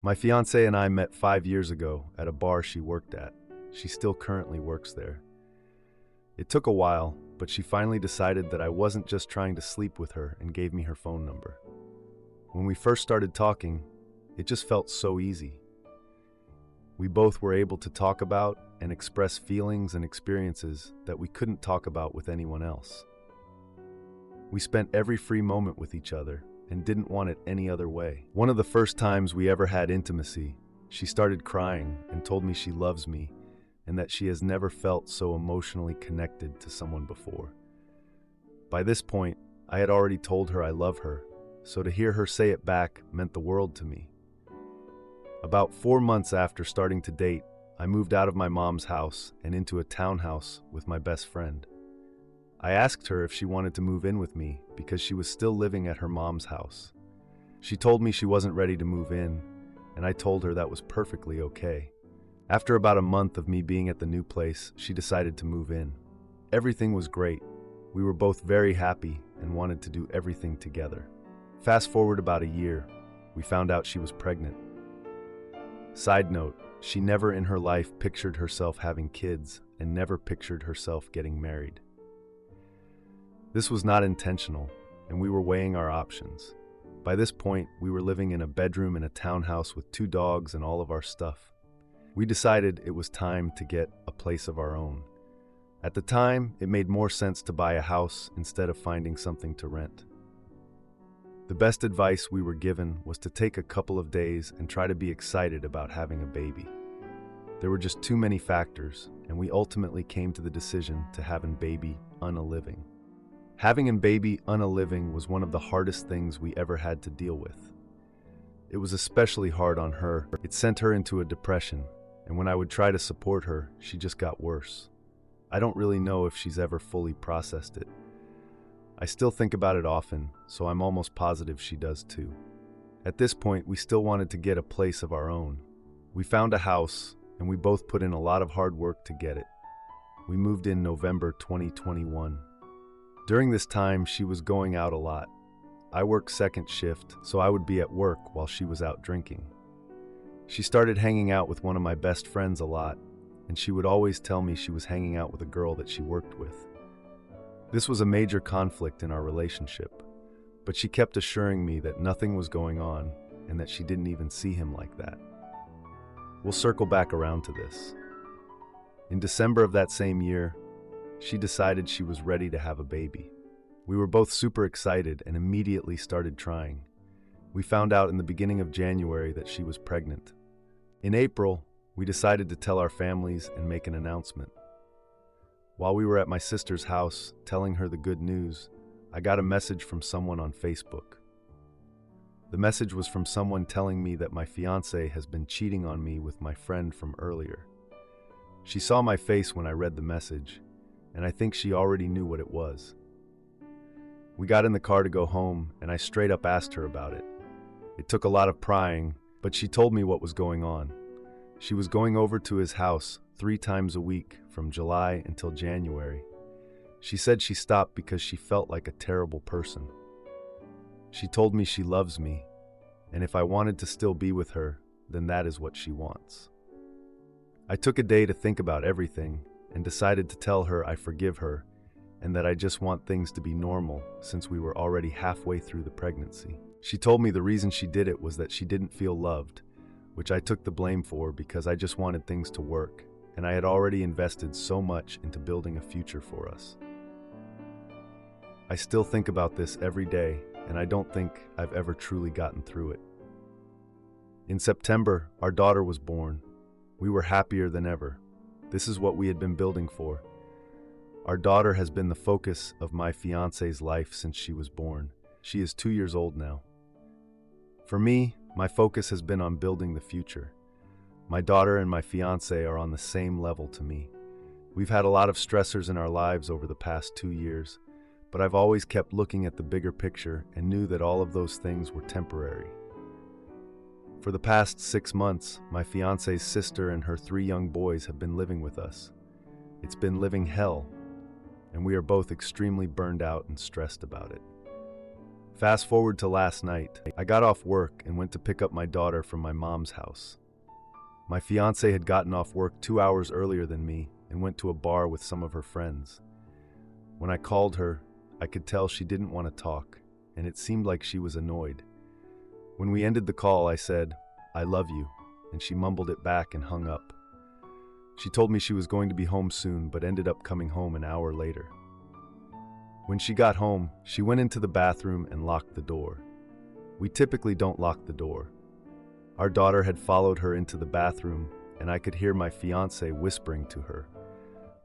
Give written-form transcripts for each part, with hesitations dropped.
My fiancé and I met 5 years ago at a bar she worked at. She still currently works there. It took a while, but she finally decided that I wasn't just trying to sleep with her and gave me her phone number. When we first started talking, it just felt so easy. We both were able to talk about and express feelings and experiences that we couldn't talk about with anyone else. We spent every free moment with each other and didn't want it any other way. One of the first times we ever had intimacy, she started crying and told me she loves me and that she has never felt so emotionally connected to someone before. By this point, I had already told her I love her, so to hear her say it back meant the world to me. About 4 months after starting to date, I moved out of my mom's house and into a townhouse with my best friend. I asked her if she wanted to move in with me because she was still living at her mom's house. She told me she wasn't ready to move in, and I told her that was perfectly okay. After about a month of me being at the new place, she decided to move in. Everything was great. We were both very happy and wanted to do everything together. Fast forward about a year, we found out she was pregnant. Side note, she never in her life pictured herself having kids and never pictured herself getting married. This was not intentional, and we were weighing our options. By this point, we were living in a bedroom in a townhouse with 2 dogs and all of our stuff. We decided it was time to get a place of our own. At the time, it made more sense to buy a house instead of finding something to rent. The best advice we were given was to take a couple of days and try to be excited about having a baby. There were just too many factors, and we ultimately came to the decision to have a baby unaliving. Having a baby unaliving was one of the hardest things we ever had to deal with. It was especially hard on her. It sent her into a depression, and when I would try to support her, she just got worse. I don't really know if she's ever fully processed it. I still think about it often, so I'm almost positive she does too. At this point, we still wanted to get a place of our own. We found a house, and we both put in a lot of hard work to get it. We moved in November 2021. During this time, she was going out a lot. I worked second shift, so I would be at work while she was out drinking. She started hanging out with one of my best friends a lot, and she would always tell me she was hanging out with a girl that she worked with. This was a major conflict in our relationship, but she kept assuring me that nothing was going on and that she didn't even see him like that. We'll circle back around to this. In December of that same year, she decided she was ready to have a baby. We were both super excited and immediately started trying. We found out in the beginning of January that she was pregnant. In April, we decided to tell our families and make an announcement. While we were at my sister's house telling her the good news, I got a message from someone on Facebook. The message was from someone telling me that my fiancé has been cheating on me with my friend from earlier. She saw my face when I read the message, and I think she already knew what it was. We got in the car to go home, and I straight up asked her about it. It took a lot of prying, but she told me what was going on. She was going over to his house 3 times a week from July until January. She said she stopped because she felt like a terrible person. She told me she loves me, and if I wanted to still be with her, then that is what she wants. I took a day to think about everything and decided to tell her I forgive her and that I just want things to be normal since we were already halfway through the pregnancy. She told me the reason she did it was that she didn't feel loved, which I took the blame for because I just wanted things to work, and I had already invested so much into building a future for us. I still think about this every day, and I don't think I've ever truly gotten through it. In September, our daughter was born. We were happier than ever. This is what we had been building for. Our daughter has been the focus of my fiancé's life since she was born. She is 2 years old now. For me, my focus has been on building the future. My daughter and my fiancé are on the same level to me. We've had a lot of stressors in our lives over the past 2 years, but I've always kept looking at the bigger picture and knew that all of those things were temporary. For the past 6 months, my fiancé's sister and her 3 young boys have been living with us. It's been living hell, and we are both extremely burned out and stressed about it. Fast forward to last night. I got off work and went to pick up my daughter from my mom's house. My fiancé had gotten off work 2 hours earlier than me and went to a bar with some of her friends. When I called her, I could tell she didn't want to talk, and it seemed like she was annoyed. When we ended the call, I said, "I love you," and she mumbled it back and hung up. She told me she was going to be home soon, but ended up coming home an hour later. When she got home, she went into the bathroom and locked the door. We typically don't lock the door. Our daughter had followed her into the bathroom, and I could hear my fiancé whispering to her.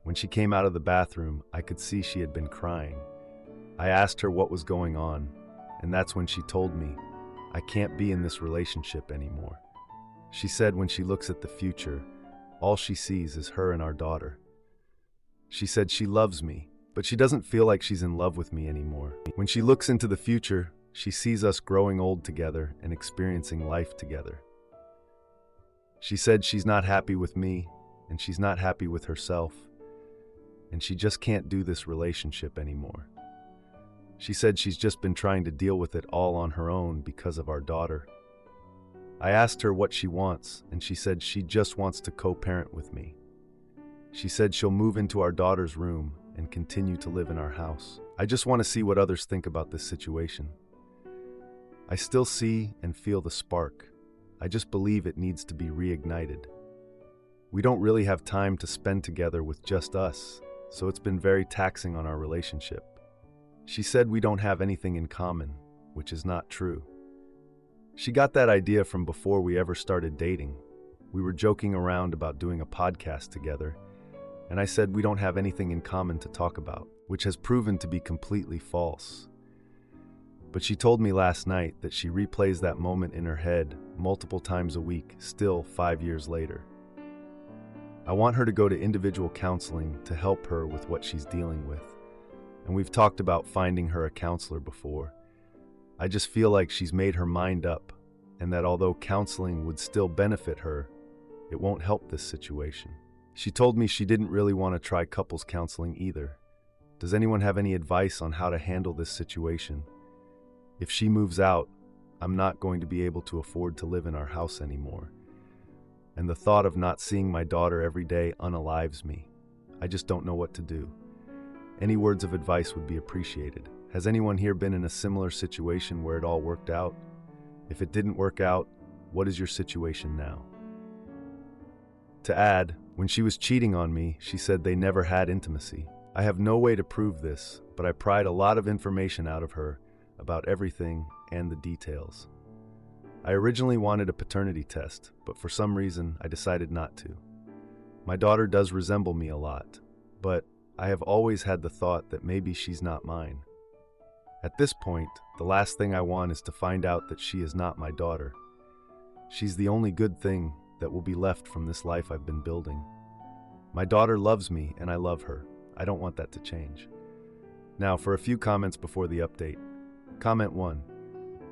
When she came out of the bathroom, I could see she had been crying. I asked her what was going on, and that's when she told me, "I can't be in this relationship anymore." She said when she looks at the future, all she sees is her and our daughter. She said she loves me, but she doesn't feel like she's in love with me anymore. When she looks into the future, she sees us growing old together and experiencing life together. She said she's not happy with me, and she's not happy with herself, and she just can't do this relationship anymore. She said she's just been trying to deal with it all on her own because of our daughter. I asked her what she wants, and she said she just wants to co-parent with me. She said she'll move into our daughter's room and continue to live in our house. I just want to see what others think about this situation. I still see and feel the spark. I just believe it needs to be reignited. We don't really have time to spend together with just us, so it's been very taxing on our relationship. She said we don't have anything in common, which is not true. She got that idea from before we ever started dating. We were joking around about doing a podcast together, and I said we don't have anything in common to talk about, which has proven to be completely false. But she told me last night that she replays that moment in her head multiple times a week, still 5 years later. I want her to go to individual counseling to help her with what she's dealing with, and we've talked about finding her a counselor before. I just feel like she's made her mind up, and that although counseling would still benefit her, it won't help this situation. She told me she didn't really want to try couples counseling either. Does anyone have any advice on how to handle this situation? If she moves out, I'm not going to be able to afford to live in our house anymore. And the thought of not seeing my daughter every day unalives me. I just don't know what to do. Any words of advice would be appreciated. Has anyone here been in a similar situation where it all worked out? If it didn't work out, what is your situation now? To add, when she was cheating on me, she said they never had intimacy. I have no way to prove this, but I pried a lot of information out of her about everything and the details. I originally wanted a paternity test, but for some reason I decided not to. My daughter does resemble me a lot, but I have always had the thought that maybe she's not mine. At this point, the last thing I want is to find out that she is not my daughter. She's the only good thing that will be left from this life I've been building. My daughter loves me and I love her. I don't want that to change. Now for a few comments before the update. Comment 1.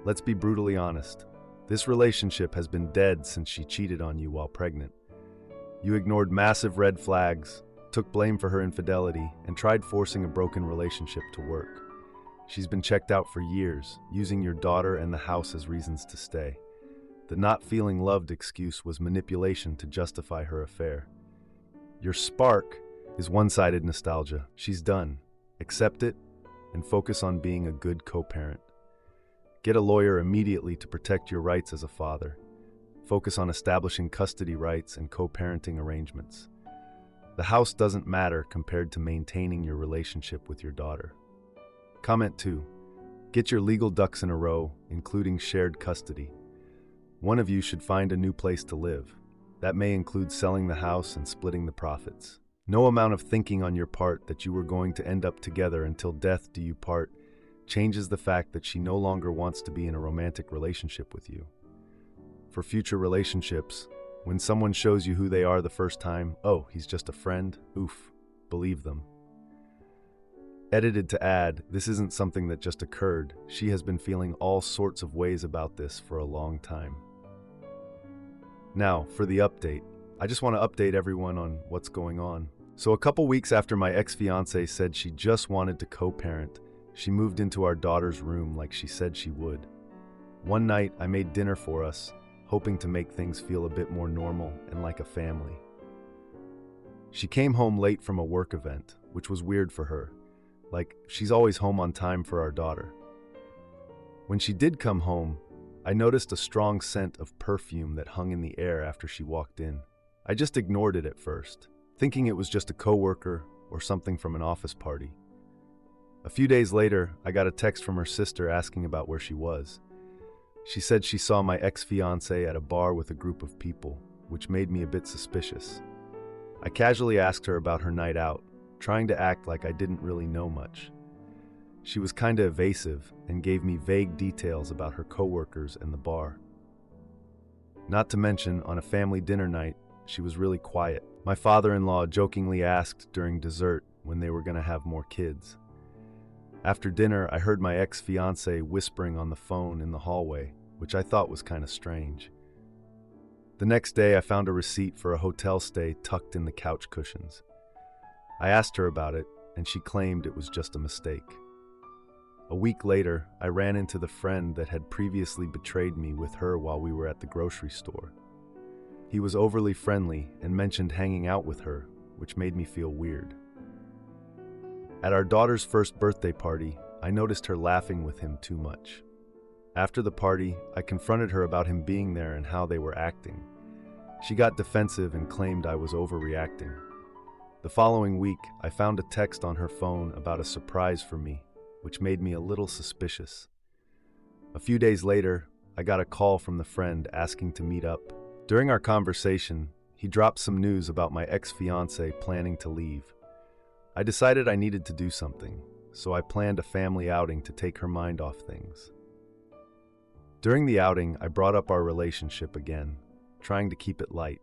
Let's be brutally honest. This relationship has been dead since she cheated on you while pregnant. You ignored massive red flags, took blame for her infidelity, and tried forcing a broken relationship to work. She's been checked out for years, using your daughter and the house as reasons to stay. The not feeling loved excuse was manipulation to justify her affair. Your spark is one-sided nostalgia. She's done. Accept it and focus on being a good co-parent. Get a lawyer immediately to protect your rights as a father. Focus on establishing custody rights and co-parenting arrangements. The house doesn't matter compared to maintaining your relationship with your daughter. Comment 2. Get your legal ducks in a row, including shared custody. One of you should find a new place to live. That may include selling the house and splitting the profits. No amount of thinking on your part that you were going to end up together until death do you part changes the fact that she no longer wants to be in a romantic relationship with you. For future relationships, when someone shows you who they are the first time, oh, he's just a friend, oof, believe them. Edited to add, this isn't something that just occurred. She has been feeling all sorts of ways about this for a long time. Now, for the update. I just want to update everyone on what's going on. So a couple weeks after my ex-fiancé said she just wanted to co-parent She moved into our daughter's room like she said she would. One night, I made dinner for us, hoping to make things feel a bit more normal and like a family. She came home late from a work event, which was weird for her. Like, she's always home on time for our daughter. When she did come home, I noticed a strong scent of perfume that hung in the air after she walked in. I just ignored it at first, thinking it was just a coworker or something from an office party. A few days later, I got a text from her sister asking about where she was. She said she saw my ex-fiancé at a bar with a group of people, which made me a bit suspicious. I casually asked her about her night out, trying to act like I didn't really know much. She was kinda evasive and gave me vague details about her coworkers and the bar. Not to mention, on a family dinner night, she was really quiet. My father-in-law jokingly asked during dessert when they were gonna have more kids. After dinner, I heard my ex-fiancé whispering on the phone in the hallway, which I thought was kinda strange. The next day, I found a receipt for a hotel stay tucked in the couch cushions. I asked her about it, and she claimed it was just a mistake. A week later, I ran into the friend that had previously betrayed me with her while we were at the grocery store. He was overly friendly and mentioned hanging out with her, which made me feel weird. At our daughter's first birthday party, I noticed her laughing with him too much. After the party, I confronted her about him being there and how they were acting. She got defensive and claimed I was overreacting. The following week, I found a text on her phone about a surprise for me, which made me a little suspicious. A few days later, I got a call from the friend asking to meet up. During our conversation, he dropped some news about my ex-fiancé planning to leave. I decided I needed to do something, so I planned a family outing to take her mind off things. During the outing, I brought up our relationship again, trying to keep it light.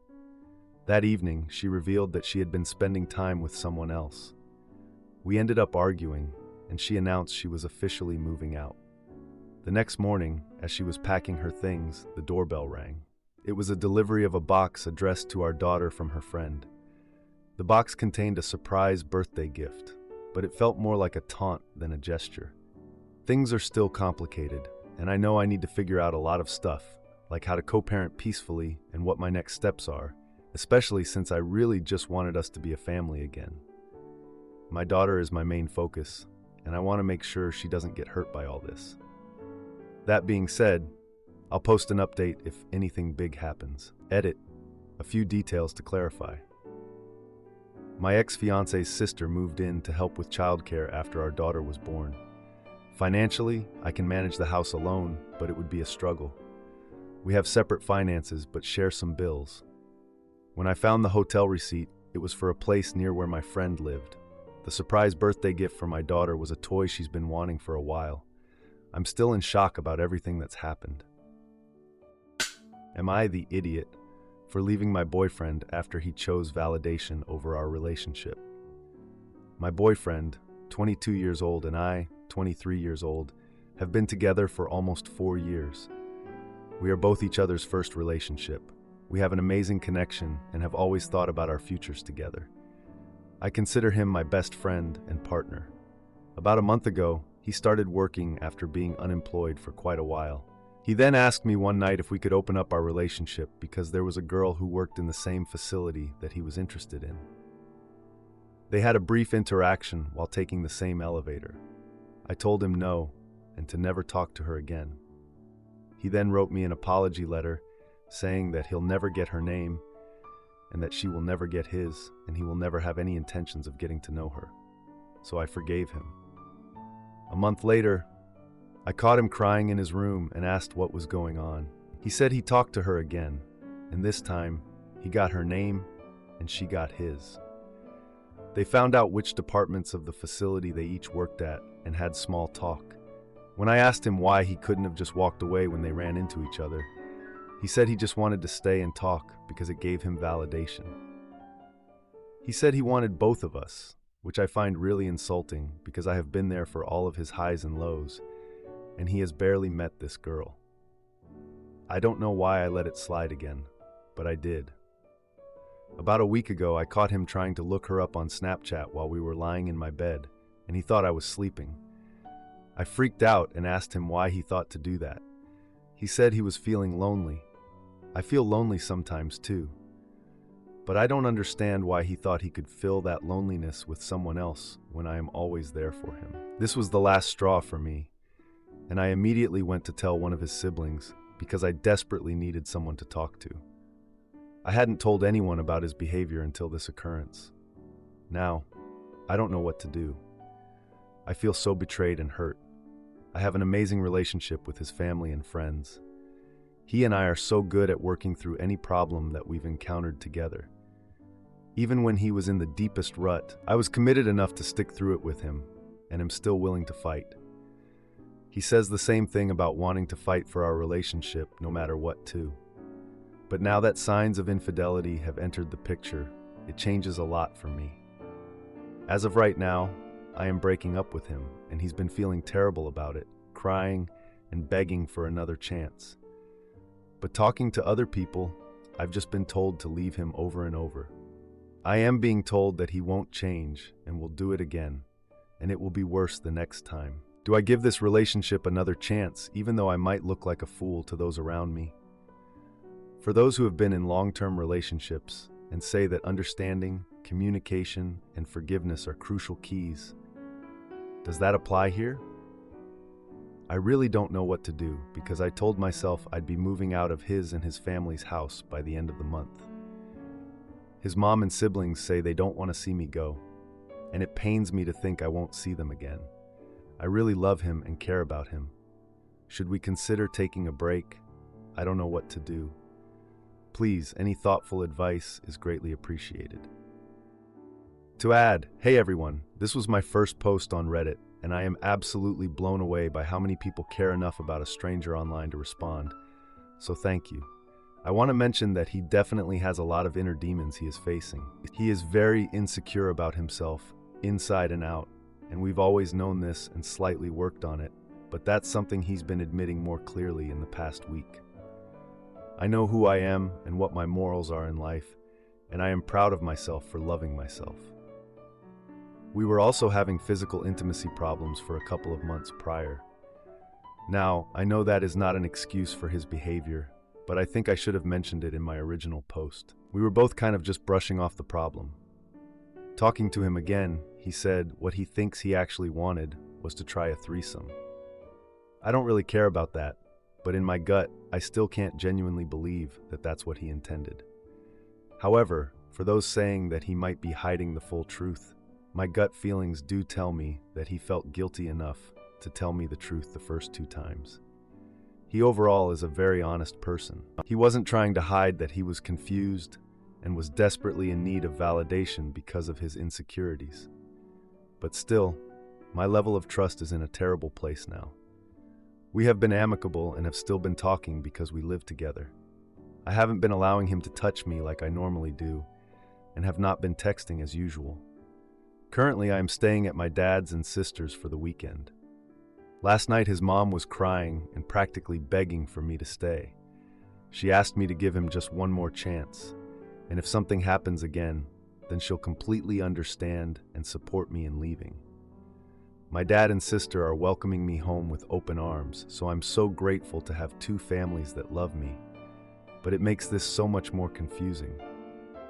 That evening, she revealed that she had been spending time with someone else. We ended up arguing, and she announced she was officially moving out. The next morning, as she was packing her things, the doorbell rang. It was a delivery of a box addressed to our daughter from her friend. The box contained a surprise birthday gift, but it felt more like a taunt than a gesture. Things are still complicated, and I know I need to figure out a lot of stuff, like how to co-parent peacefully and what my next steps are, especially since I really just wanted us to be a family again. My daughter is my main focus, and I want to make sure she doesn't get hurt by all this. That being said, I'll post an update if anything big happens. Edit. A few details to clarify. My ex-fiancé's sister moved in to help with childcare after our daughter was born. Financially, I can manage the house alone, but it would be a struggle. We have separate finances, but share some bills. When I found the hotel receipt, it was for a place near where my friend lived. The surprise birthday gift for my daughter was a toy she's been wanting for a while. I'm still in shock about everything that's happened. Am I the idiot for leaving my boyfriend after he chose validation over our relationship? My boyfriend, 22 years old, and I, 23 years old, have been together for almost 4 years. We are both each other's first relationship. We have an amazing connection and have always thought about our futures together. I consider him my best friend and partner. About a month ago, he started working after being unemployed for quite a while. He then asked me one night if we could open up our relationship because there was a girl who worked in the same facility that he was interested in. They had a brief interaction while taking the same elevator. I told him no, and to never talk to her again. He then wrote me an apology letter saying that he'll never get her name and that she will never get his, and he will never have any intentions of getting to know her. So I forgave him. A month later, I caught him crying in his room and asked what was going on. He said he talked to her again, and this time, he got her name and she got his. They found out which departments of the facility they each worked at and had small talk. When I asked him why he couldn't have just walked away when they ran into each other, he said he just wanted to stay and talk because it gave him validation. He said he wanted both of us, which I find really insulting because I have been there for all of his highs and lows, and he has barely met this girl. I don't know why I let it slide again, but I did. About a week ago, I caught him trying to look her up on Snapchat while we were lying in my bed, and he thought I was sleeping. I freaked out and asked him why he thought to do that. He said he was feeling lonely. I feel lonely sometimes too. But I don't understand why he thought he could fill that loneliness with someone else when I am always there for him. This was the last straw for me, and I immediately went to tell one of his siblings because I desperately needed someone to talk to. I hadn't told anyone about his behavior until this occurrence. Now, I don't know what to do. I feel so betrayed and hurt. I have an amazing relationship with his family and friends. He and I are so good at working through any problem that we've encountered together. Even when he was in the deepest rut, I was committed enough to stick through it with him, and am still willing to fight. He says the same thing about wanting to fight for our relationship no matter what too. But now that signs of infidelity have entered the picture, it changes a lot for me. As of right now, I am breaking up with him, and he's been feeling terrible about it, crying and begging for another chance. But talking to other people, I've just been told to leave him over and over. I am being told that he won't change and will do it again, and it will be worse the next time. Do I give this relationship another chance, even though I might look like a fool to those around me? For those who have been in long-term relationships and say that understanding, communication, and forgiveness are crucial keys, does that apply here? I really don't know what to do because I told myself I'd be moving out of his and his family's house by the end of the month. His mom and siblings say they don't want to see me go, and it pains me to think I won't see them again. I really love him and care about him. Should we consider taking a break? I don't know what to do. Please, any thoughtful advice is greatly appreciated. To add, hey everyone, this was my first post on Reddit, and I am absolutely blown away by how many people care enough about a stranger online to respond. So thank you. I want to mention that he definitely has a lot of inner demons he is facing. He is very insecure about himself, inside and out, and we've always known this and slightly worked on it, but that's something he's been admitting more clearly in the past week. I know who I am and what my morals are in life, and I am proud of myself for loving myself. We were also having physical intimacy problems for a couple of months prior. Now, I know that is not an excuse for his behavior, but I think I should have mentioned it in my original post. We were both kind of just brushing off the problem. Talking to him again, he said what he thinks he actually wanted was to try a threesome. I don't really care about that, but in my gut, I still can't genuinely believe that that's what he intended. However, for those saying that he might be hiding the full truth, my gut feelings do tell me that he felt guilty enough to tell me the truth the first 2 times. He overall is a very honest person. He wasn't trying to hide that he was confused and was desperately in need of validation because of his insecurities. But still, my level of trust is in a terrible place now. We have been amicable and have still been talking because we live together. I haven't been allowing him to touch me like I normally do, and have not been texting as usual. Currently, I am staying at my dad's and sister's for the weekend. Last night, his mom was crying and practically begging for me to stay. She asked me to give him just one more chance, and if something happens again, then she'll completely understand and support me in leaving. My dad and sister are welcoming me home with open arms, so I'm so grateful to have 2 families that love me, but it makes this so much more confusing.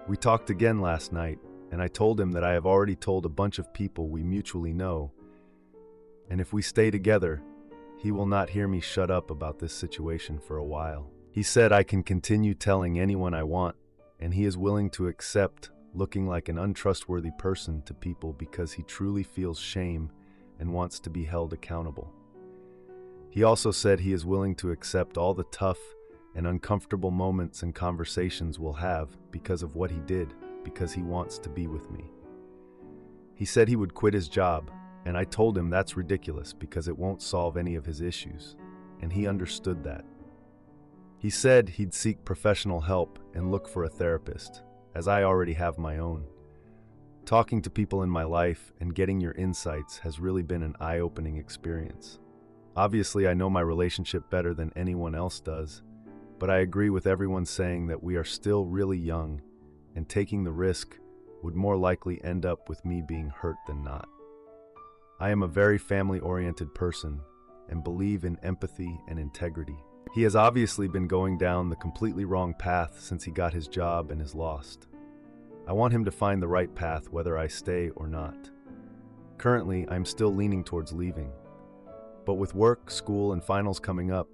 We talked again last night, and I told him that I have already told a bunch of people we mutually know, and if we stay together, he will not hear me shut up about this situation for a while. He said I can continue telling anyone I want, and he is willing to accept looking like an untrustworthy person to people because he truly feels shame and wants to be held accountable. He also said he is willing to accept all the tough and uncomfortable moments and conversations we'll have because of what he did, because he wants to be with me. He said he would quit his job, and I told him that's ridiculous because it won't solve any of his issues, and he understood that. He said he'd seek professional help and look for a therapist, as I already have my own. Talking to people in my life and getting your insights has really been an eye-opening experience. Obviously, I know my relationship better than anyone else does, but I agree with everyone saying that we are still really young, and taking the risk would more likely end up with me being hurt than not. I am a very family-oriented person and believe in empathy and integrity. He has obviously been going down the completely wrong path since he got his job and is lost. I want him to find the right path whether I stay or not. Currently, I'm still leaning towards leaving. But with work, school, and finals coming up,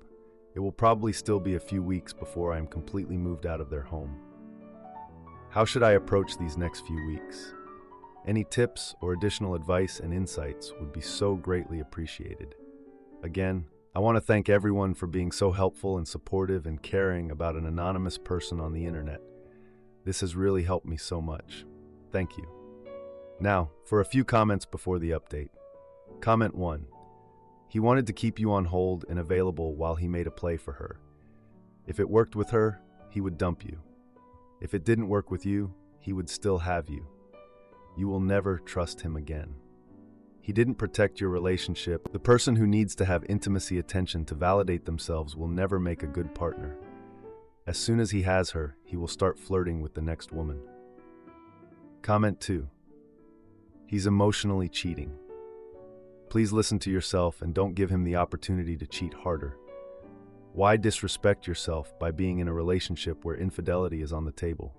it will probably still be a few weeks before I am completely moved out of their home. How should I approach these next few weeks? Any tips or additional advice and insights would be so greatly appreciated. Again, I want to thank everyone for being so helpful and supportive and caring about an anonymous person on the internet. This has really helped me so much. Thank you. Now, for a few comments before the update. Comment 1. He wanted to keep you on hold and available while he made a play for her. If it worked with her, he would dump you. If it didn't work with you, he would still have you. You will never trust him again. He didn't protect your relationship. The person who needs to have intimacy attention to validate themselves will never make a good partner. As soon as he has her, he will start flirting with the next woman. Comment 2. He's emotionally cheating. Please listen to yourself and don't give him the opportunity to cheat harder. Why disrespect yourself by being in a relationship where infidelity is on the table?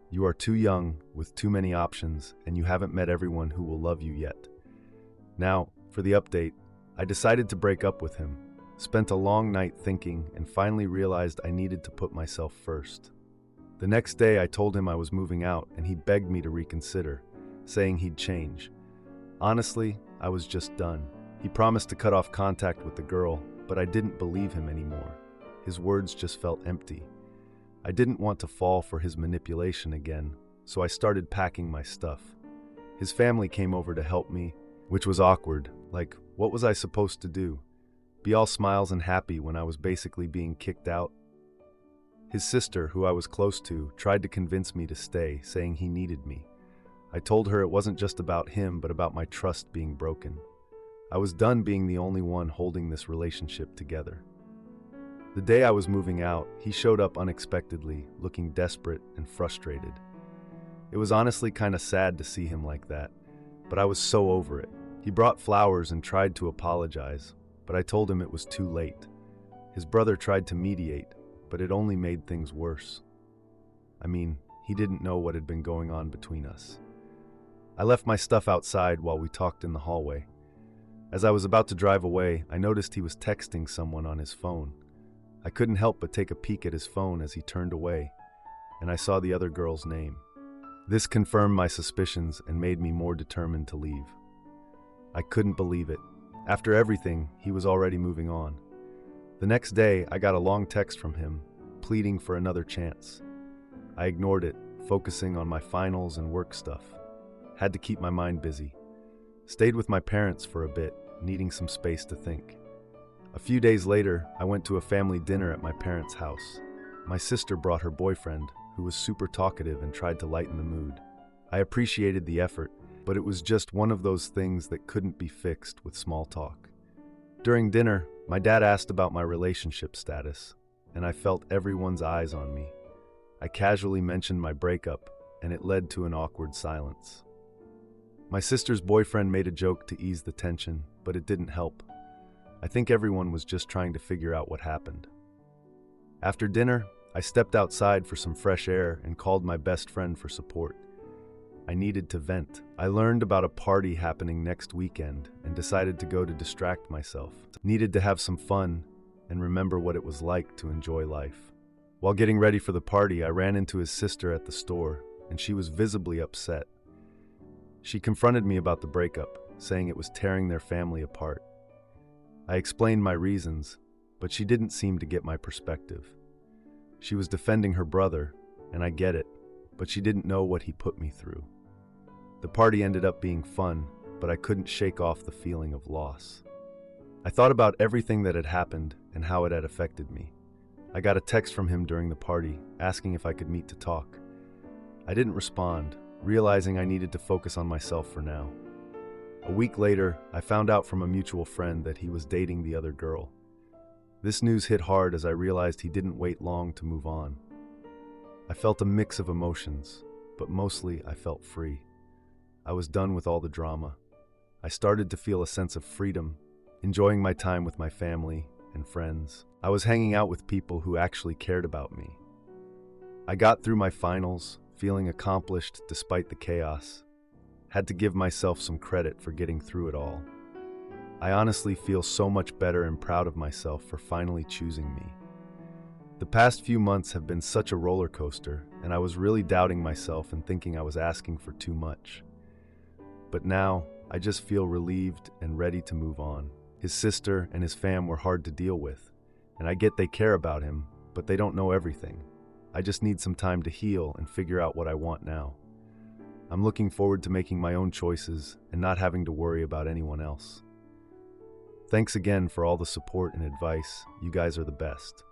You are too young, with too many options, and you haven't met everyone who will love you yet. Now, for the update, I decided to break up with him, spent a long night thinking, and finally realized I needed to put myself first. The next day I told him I was moving out, and he begged me to reconsider, saying he'd change. Honestly, I was just done. He promised to cut off contact with the girl, but I didn't believe him anymore. His words just felt empty. I didn't want to fall for his manipulation again, so I started packing my stuff. His family came over to help me, which was awkward. Like, what was I supposed to do? Be all smiles and happy when I was basically being kicked out? His sister, who I was close to, tried to convince me to stay, saying he needed me. I told her it wasn't just about him, but about my trust being broken. I was done being the only one holding this relationship together. The day I was moving out, he showed up unexpectedly, looking desperate and frustrated. It was honestly kind of sad to see him like that, but I was so over it. He brought flowers and tried to apologize, but I told him it was too late. His brother tried to mediate, but it only made things worse. I mean, he didn't know what had been going on between us. I left my stuff outside while we talked in the hallway. As I was about to drive away, I noticed he was texting someone on his phone. I couldn't help but take a peek at his phone as he turned away, and I saw the other girl's name. This confirmed my suspicions and made me more determined to leave. I couldn't believe it. After everything, he was already moving on. The next day, I got a long text from him, pleading for another chance. I ignored it, focusing on my finals and work stuff. Had to keep my mind busy. Stayed with my parents for a bit, needing some space to think. A few days later, I went to a family dinner at my parents' house. My sister brought her boyfriend, who was super talkative and tried to lighten the mood. I appreciated the effort, but it was just one of those things that couldn't be fixed with small talk. During dinner, my dad asked about my relationship status, and I felt everyone's eyes on me. I casually mentioned my breakup, and it led to an awkward silence. My sister's boyfriend made a joke to ease the tension, but it didn't help. I think everyone was just trying to figure out what happened. After dinner, I stepped outside for some fresh air and called my best friend for support. I needed to vent. I learned about a party happening next weekend and decided to go to distract myself. Needed to have some fun and remember what it was like to enjoy life. While getting ready for the party, I ran into his sister at the store, and she was visibly upset. She confronted me about the breakup, saying it was tearing their family apart. I explained my reasons, but she didn't seem to get my perspective. She was defending her brother, and I get it, but she didn't know what he put me through. The party ended up being fun, but I couldn't shake off the feeling of loss. I thought about everything that had happened and how it had affected me. I got a text from him during the party, asking if I could meet to talk. I didn't respond, realizing I needed to focus on myself for now. A week later, I found out from a mutual friend that he was dating the other girl. This news hit hard as I realized he didn't wait long to move on. I felt a mix of emotions, but mostly I felt free. I was done with all the drama. I started to feel a sense of freedom, enjoying my time with my family and friends. I was hanging out with people who actually cared about me. I got through my finals, feeling accomplished despite the chaos. Had to give myself some credit for getting through it all. I honestly feel so much better and proud of myself for finally choosing me. The past few months have been such a roller coaster, and I was really doubting myself and thinking I was asking for too much. But now, I just feel relieved and ready to move on. His sister and his fam were hard to deal with, and I get they care about him, but they don't know everything. I just need some time to heal and figure out what I want now. I'm looking forward to making my own choices and not having to worry about anyone else. Thanks again for all the support and advice. You guys are the best.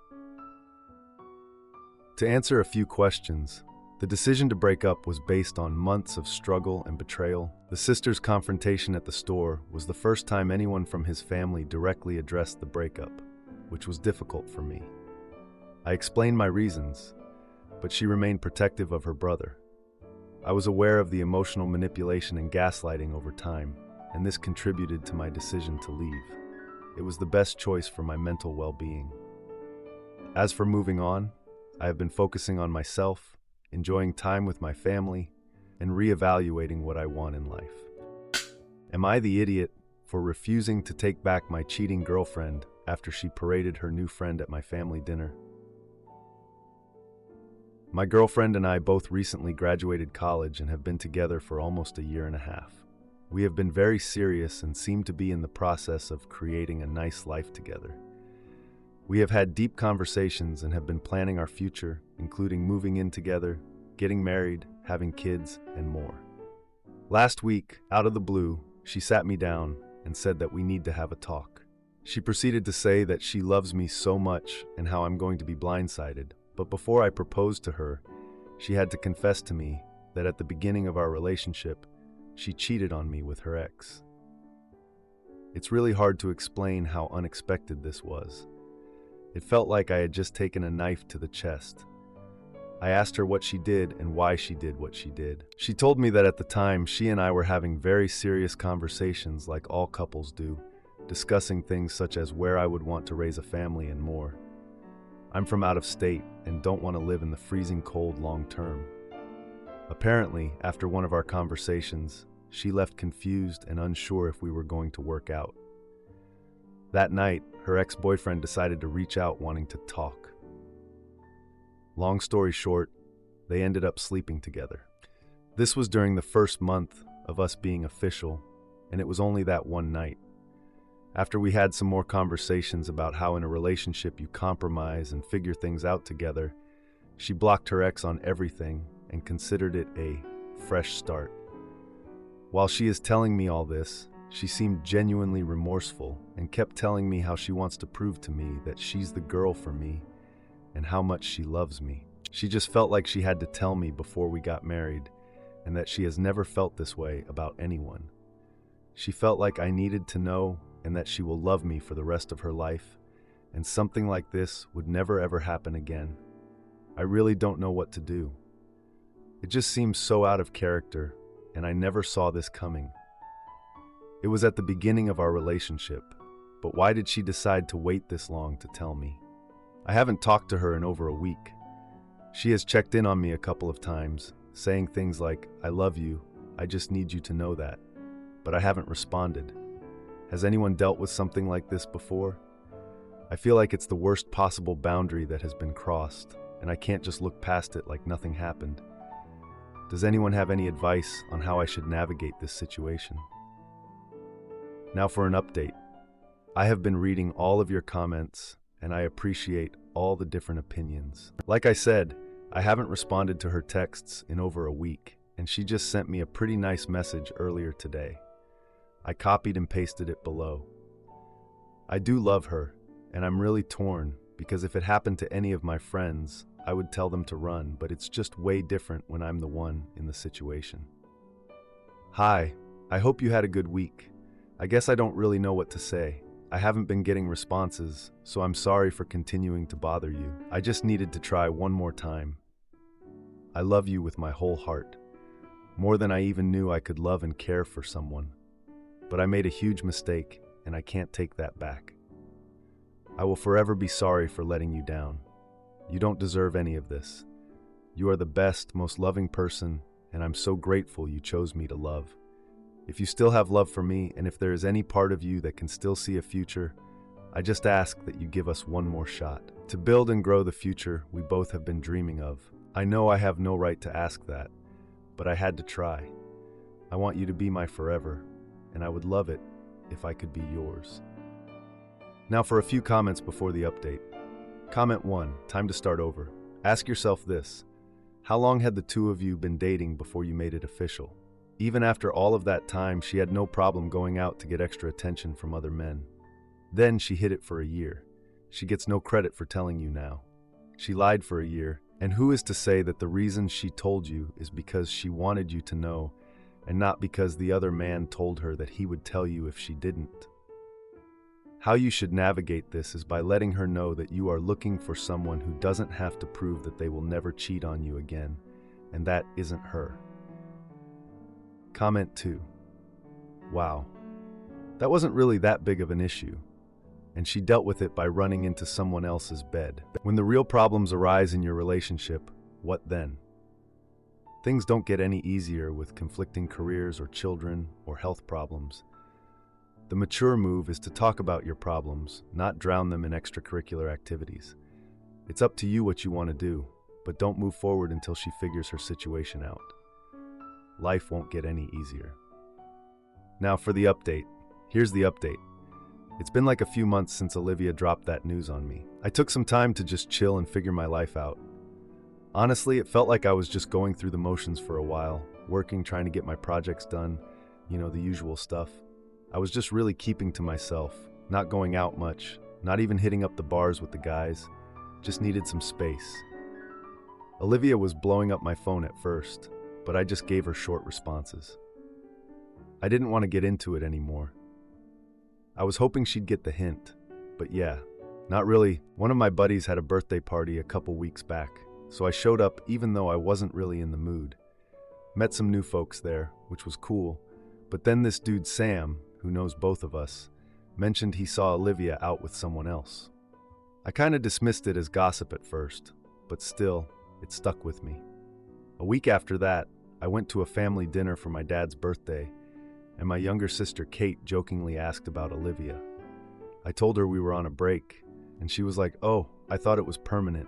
To answer a few questions, the decision to break up was based on months of struggle and betrayal. The sisters' confrontation at the store was the first time anyone from his family directly addressed the breakup, which was difficult for me. I explained my reasons, but she remained protective of her brother. I was aware of the emotional manipulation and gaslighting over time, and this contributed to my decision to leave. It was the best choice for my mental well-being. As for moving on, I have been focusing on myself, enjoying time with my family, and reevaluating what I want in life. Am I the idiot for refusing to take back my cheating girlfriend after she paraded her new friend at my family dinner? My girlfriend and I both recently graduated college and have been together for almost a year and a half. We have been very serious and seem to be in the process of creating a nice life together. We have had deep conversations and have been planning our future, including moving in together, getting married, having kids, and more. Last week, out of the blue, she sat me down and said that we need to have a talk. She proceeded to say that she loves me so much and how I'm going to be blindsided, but before I proposed to her, she had to confess to me that at the beginning of our relationship, she cheated on me with her ex. It's really hard to explain how unexpected this was. It felt like I had just taken a knife to the chest. I asked her what she did and why she did what she did. She told me that at the time, she and I were having very serious conversations like all couples do, discussing things such as where I would want to raise a family and more. I'm from out of state and don't want to live in the freezing cold long term. Apparently, after one of our conversations, she left confused and unsure if we were going to work out. That night, her ex-boyfriend decided to reach out wanting to talk. Long story short, they ended up sleeping together. This was during the first month of us being official, and it was only that one night. After we had some more conversations about how in a relationship you compromise and figure things out together, she blocked her ex on everything and considered it a fresh start. While she is telling me all this, she seemed genuinely remorseful and kept telling me how she wants to prove to me that she's the girl for me and how much she loves me. She just felt like she had to tell me before we got married and that she has never felt this way about anyone. She felt like I needed to know and that she will love me for the rest of her life, and something like this would never ever happen again. I really don't know what to do. It just seems so out of character, and I never saw this coming. It was at the beginning of our relationship, but why did she decide to wait this long to tell me? I haven't talked to her in over a week. She has checked in on me a couple of times, saying things like, "I love you, I just need you to know that," but I haven't responded. Has anyone dealt with something like this before? I feel like it's the worst possible boundary that has been crossed, and I can't just look past it like nothing happened. Does anyone have any advice on how I should navigate this situation? Now for an update. I have been reading all of your comments, and I appreciate all the different opinions. Like I said, I haven't responded to her texts in over a week, and she just sent me a pretty nice message earlier today. I copied and pasted it below. I do love her, and I'm really torn because if it happened to any of my friends, I would tell them to run, but it's just way different when I'm the one in the situation. Hi, I hope you had a good week. I guess I don't really know what to say. I haven't been getting responses, so I'm sorry for continuing to bother you. I just needed to try one more time. I love you with my whole heart, more than I even knew I could love and care for someone. but I made a huge mistake, and I can't take that back. I will forever be sorry for letting you down. You don't deserve any of this. You are the best, most loving person, and I'm so grateful you chose me to love. If you still have love for me, and if there is any part of you that can still see a future, I just ask that you give us one more shot to build and grow the future we both have been dreaming of. I know I have no right to ask that, but I had to try. I want you to be my forever, and I would love it if I could be yours. Now for a few comments before the update. Comment 1, time to start over. Ask yourself this: how long had the two of you been dating before you made it official? Even after all of that time, she had no problem going out to get extra attention from other men. Then she hid it for a year. She gets no credit for telling you now. She lied for a year, and who is to say that the reason she told you is because she wanted you to know, and not because the other man told her that he would tell you if she didn't? How you should navigate this is by letting her know that you are looking for someone who doesn't have to prove that they will never cheat on you again, and that isn't her. Comment 2. Wow, that wasn't really that big of an issue, and she dealt with it by running into someone else's bed. When the real problems arise in your relationship, what then? Things don't get any easier with conflicting careers or children or health problems. The mature move is to talk about your problems, not drown them in extracurricular activities. It's up to you what you want to do, but don't move forward until she figures her situation out. Life won't get any easier. Now for the update. Here's the update. It's been like a few months since Olivia dropped that news on me. I took some time to just chill and figure my life out. Honestly, it felt like I was just going through the motions for a while, working, trying to get my projects done, the usual stuff. I was just really keeping to myself, not going out much, not even hitting up the bars with the guys, just needed some space. Olivia was blowing up my phone at first, but I just gave her short responses. I didn't want to get into it anymore. I was hoping she'd get the hint, but yeah, not really. One of my buddies had a birthday party a couple weeks back, so I showed up even though I wasn't really in the mood. Met some new folks there, which was cool, but then this dude Sam, who knows both of us, mentioned he saw Olivia out with someone else. I kind of dismissed it as gossip at first, but still, it stuck with me. A week after that, I went to a family dinner for my dad's birthday, and my younger sister Kate jokingly asked about Olivia. I told her we were on a break, and she was like, "Oh, I thought it was permanent."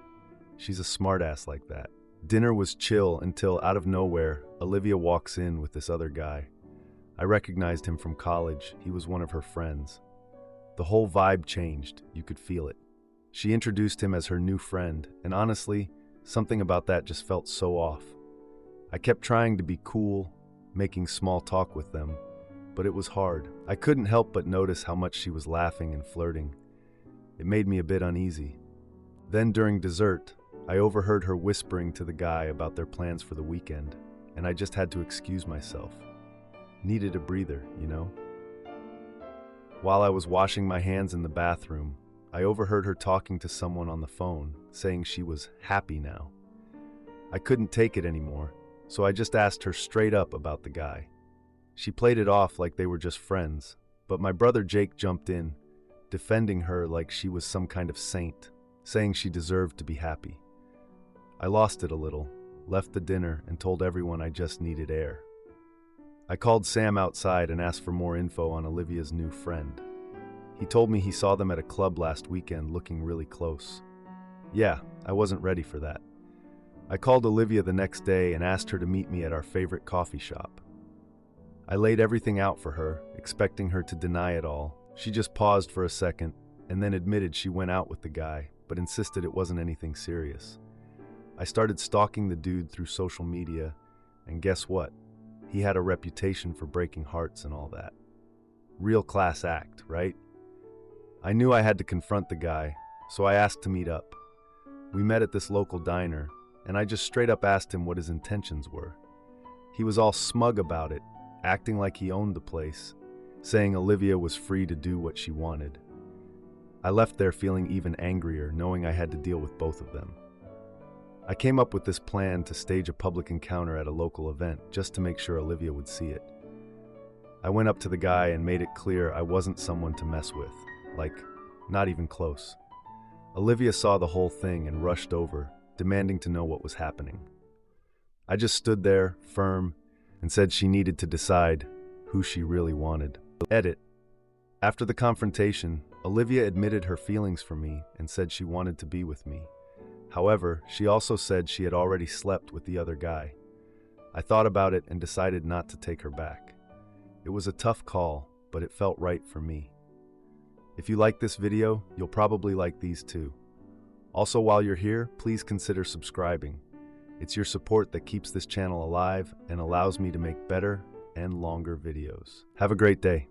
She's a smartass like that. Dinner was chill until, out of nowhere, Olivia walks in with this other guy. I recognized him from college. He was one of her friends. The whole vibe changed. You could feel it. She introduced him as her new friend, and honestly, something about that just felt so off. I kept trying to be cool, making small talk with them, but it was hard. I couldn't help but notice how much she was laughing and flirting. It made me a bit uneasy. Then during dessert, I overheard her whispering to the guy about their plans for the weekend, and I just had to excuse myself. Needed a breather, While I was washing my hands in the bathroom, I overheard her talking to someone on the phone, saying she was happy now. I couldn't take it anymore, so I just asked her straight up about the guy. She played it off like they were just friends, but my brother Jake jumped in, defending her like she was some kind of saint, saying she deserved to be happy. I lost it a little, left the dinner, and told everyone I just needed air. I called Sam outside and asked for more info on Olivia's new friend. He told me he saw them at a club last weekend looking really close. Yeah, I wasn't ready for that. I called Olivia the next day and asked her to meet me at our favorite coffee shop. I laid everything out for her, expecting her to deny it all. She just paused for a second and then admitted she went out with the guy, but insisted it wasn't anything serious. I started stalking the dude through social media, and guess what? He had a reputation for breaking hearts and all that. Real class act, right? I knew I had to confront the guy, so I asked to meet up. We met at this local diner, and I just straight up asked him what his intentions were. He was all smug about it, acting like he owned the place, saying Olivia was free to do what she wanted. I left there feeling even angrier, knowing I had to deal with both of them. I came up with this plan to stage a public encounter at a local event just to make sure Olivia would see it. I went up to the guy and made it clear I wasn't someone to mess with. Like, not even close. Olivia saw the whole thing and rushed over, demanding to know what was happening. I just stood there, firm, and said she needed to decide who she really wanted. Edit. After the confrontation, Olivia admitted her feelings for me and said she wanted to be with me. However, she also said she had already slept with the other guy. I thought about it and decided not to take her back. It was a tough call, but it felt right for me. If you like this video, you'll probably like these too. Also, while you're here, please consider subscribing. It's your support that keeps this channel alive and allows me to make better and longer videos. Have a great day.